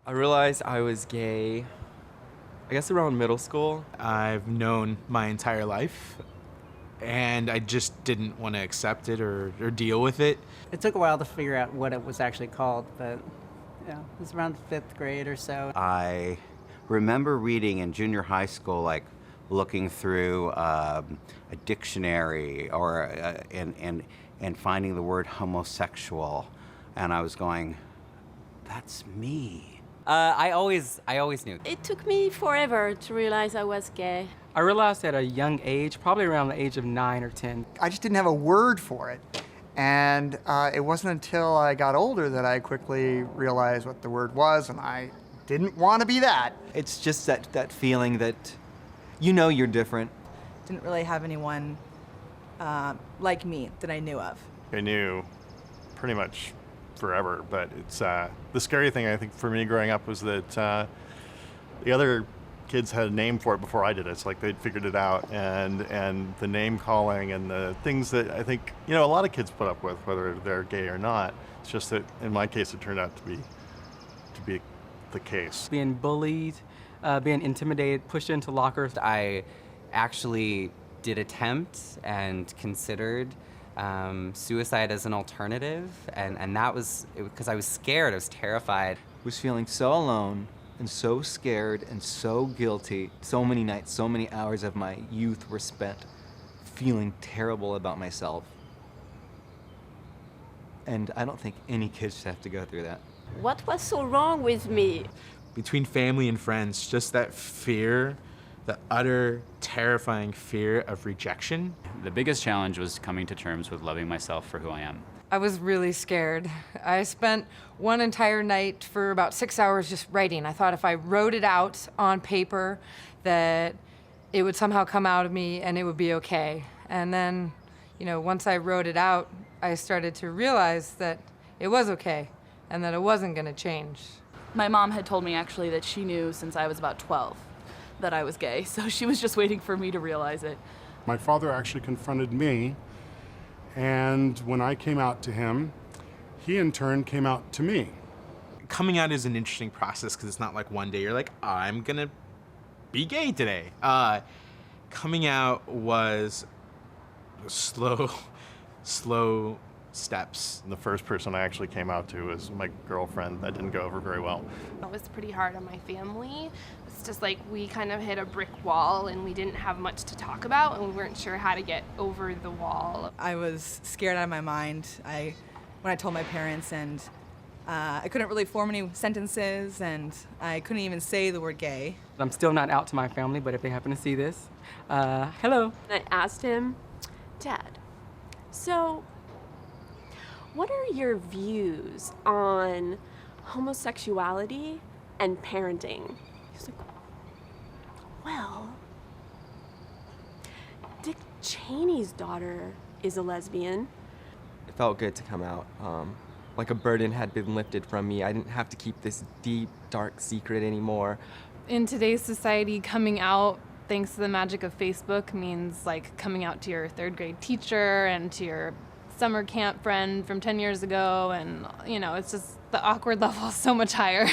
I realized I was gay, I guess around middle school. I've known my entire life, and I just didn't want to accept it or deal with it. It took a while to figure out what it was actually called, but it was around 5th grade or so. I remember reading in junior high school, like looking through a dictionary or and finding the word homosexual, and I was going, "That's me." I always knew. It took me forever to realize I was gay. I realized at a young age, probably around the age of 9 or 10. I just didn't have a word for it. And it wasn't until I got older that I quickly realized what the word was, and I didn't want to be that. It's just that feeling that you know you're different. Didn't really have anyone like me that I knew of. I knew pretty much forever, but it's the scary thing I think for me growing up was that the other kids had a name for it before I did. It's like they'd figured it out, and the name calling and the things that I think a lot of kids put up with, whether they're gay or not. It's just that in my case it turned out to be the case. Being bullied, being intimidated, pushed into lockers. I actually did attempt and considered suicide as an alternative, and that was because I was scared. I was terrified. Was feeling so alone and so scared and so guilty. So many nights, so many hours of my youth were spent feeling terrible about myself. And I don't think any kid should have to go through that. What was so wrong with me? Between family and friends, just that fear, the utter terrifying fear of rejection. The biggest challenge was coming to terms with loving myself for who I am. I was really scared. I spent one entire night for about 6 hours just writing. I thought if I wrote it out on paper that it would somehow come out of me and it would be okay. And then, once I wrote it out, I started to realize that it was okay and that it wasn't gonna change. My mom had told me actually that she knew since I was about 12 that I was gay, so she was just waiting for me to realize it. My father actually confronted me, and when I came out to him, he in turn came out to me. Coming out is an interesting process because it's not like one day you're like, I'm gonna be gay today. Coming out was slow steps. The first person I actually came out to was my girlfriend. That didn't go over very well. It was pretty hard on my family. It's just like we kind of hit a brick wall and we didn't have much to talk about and we weren't sure how to get over the wall. I was scared out of my mind when I told my parents, and I couldn't really form any sentences, and I couldn't even say the word gay. I'm still not out to my family, but if they happen to see this, hello. I asked him, Dad, so what are your views on homosexuality and parenting? He's like, well, Dick Cheney's daughter is a lesbian. It felt good to come out. Like a burden had been lifted from me. I didn't have to keep this deep, dark secret anymore. In today's society, coming out, thanks to the magic of Facebook, means like coming out to your 3rd grade teacher and to your summer camp friend from 10 years ago, and it's just the awkward level is so much higher.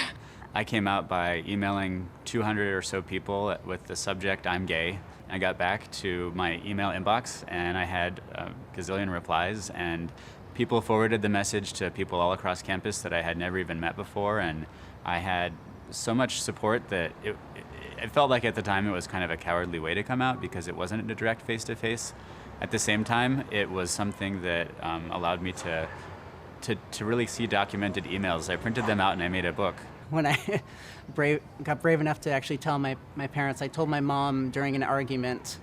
I came out by emailing 200 or so people with the subject, "I'm gay." I got back to my email inbox and I had a gazillion replies, and people forwarded the message to people all across campus that I had never even met before, and I had so much support that it felt like at the time it was kind of a cowardly way to come out because it wasn't a direct face-to-face. At the same time, it was something that allowed me to really see documented emails. I printed them out and I made a book. When I got brave enough to actually tell my parents, I told my mom during an argument.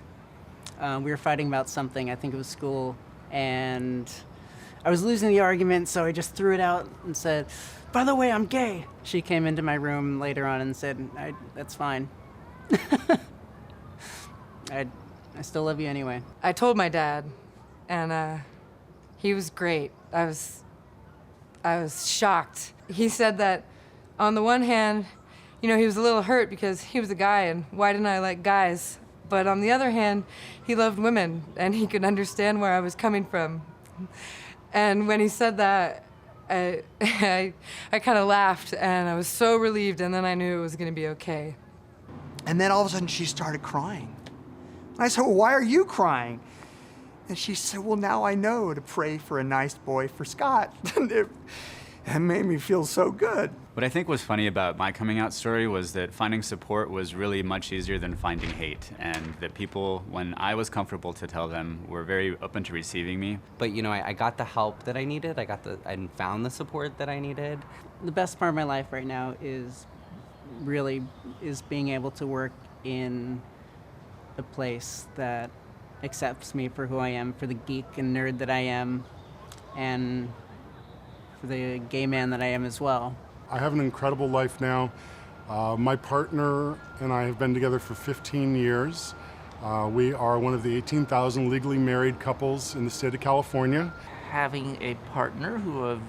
We were fighting about something, I think it was school, and I was losing the argument, so I just threw it out and said, "By the way, I'm gay." She came into my room later on and said, "That's fine." I still love you anyway. I told my dad, and he was great. I was shocked. He said that on the one hand, he was a little hurt because he was a guy and why didn't I like guys? But on the other hand, he loved women and he could understand where I was coming from. And when he said that, I kind of laughed, and I was so relieved, and then I knew it was going to be okay. And then all of a sudden she started crying. And I said, well, why are you crying? And she said, well, now I know to pray for a nice boy for Scott. It made me feel so good. What I think was funny about my coming out story was that finding support was really much easier than finding hate, and that people, when I was comfortable to tell them, were very open to receiving me. But you know, I got the help that I needed. I found the support that I needed. The best part of my life right now is being able to work in a place that accepts me for who I am, for the geek and nerd that I am, and for the gay man that I am as well. I have an incredible life now. My partner and I have been together for 15 years. We are one of the 18,000 legally married couples in the state of California. Having a partner who I've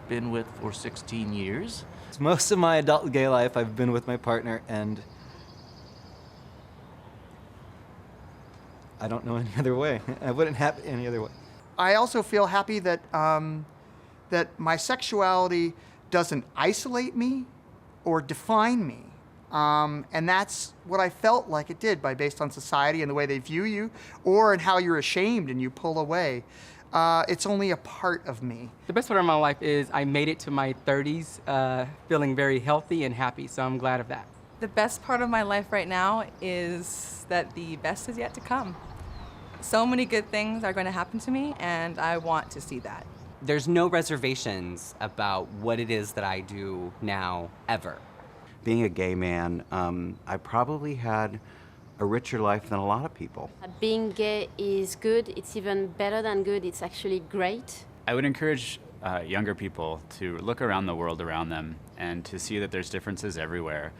been with for 16 years. Most of my adult gay life, I've been with my partner, and I don't know any other way. I wouldn't have it any other way. I also feel happy that that my sexuality doesn't isolate me or define me. And that's what I felt like it did based on society and the way they view you, or in how you're ashamed and you pull away. It's only a part of me. The best part of my life is I made it to my 30s feeling very healthy and happy, so I'm glad of that. The best part of my life right now is that the best is yet to come. So many good things are going to happen to me, and I want to see that. There's no reservations about what it is that I do now, ever. Being a gay man, I probably had a richer life than a lot of people. Being gay is good. It's even better than good. It's actually great. I would encourage younger people to look around the world around them and to see that there's differences everywhere.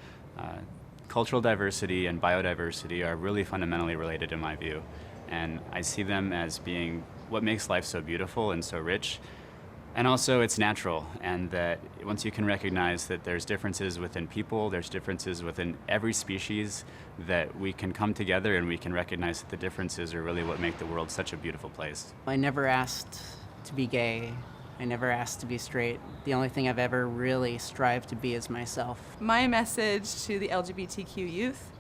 Cultural diversity and biodiversity are really fundamentally related in my view, and I see them as being what makes life so beautiful and so rich. And also it's natural, and that once you can recognize that there's differences within people, there's differences within every species, that we can come together and we can recognize that the differences are really what make the world such a beautiful place. I never asked to be gay. I never asked to be straight. The only thing I've ever really strived to be is myself. My message to the LGBTQ youth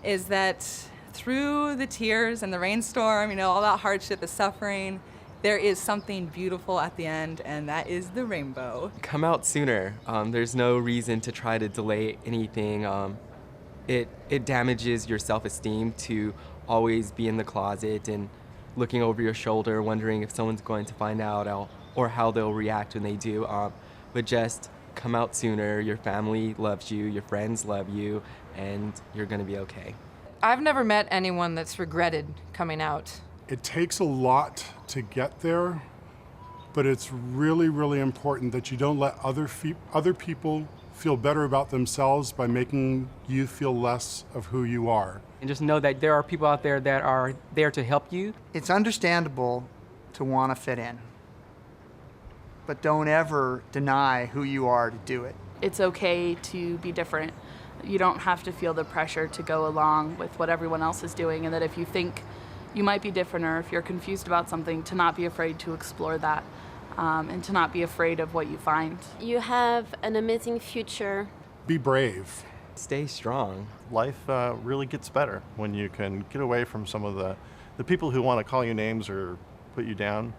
is that through the tears and the rainstorm, all that hardship, the suffering, there is something beautiful at the end, and that is the rainbow. Come out sooner. There's no reason to try to delay anything. It damages your self-esteem to always be in the closet and looking over your shoulder, wondering if someone's going to find out or how they'll react when they do. But just come out sooner. Your family loves you, your friends love you, and you're gonna be okay. I've never met anyone that's regretted coming out. It takes a lot to get there, but it's really, really important that you don't let other people feel better about themselves by making you feel less of who you are. And just know that there are people out there that are there to help you. It's understandable to want to fit in, but don't ever deny who you are to do it. It's okay to be different. You don't have to feel the pressure to go along with what everyone else is doing, and that if you think you might be different or if you're confused about something, to not be afraid to explore that, and to not be afraid of what you find. You have an amazing future. Be brave. Stay strong. Life really gets better when you can get away from some of the people who want to call you names or put you down.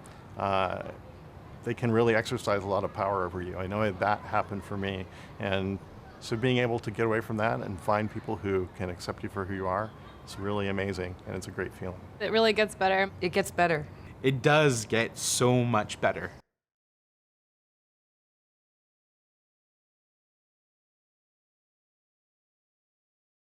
They can really exercise a lot of power over you. I know that happened for me. And so being able to get away from that and find people who can accept you for who you are, it's really amazing, and it's a great feeling. It really gets better. It gets better. It does get so much better.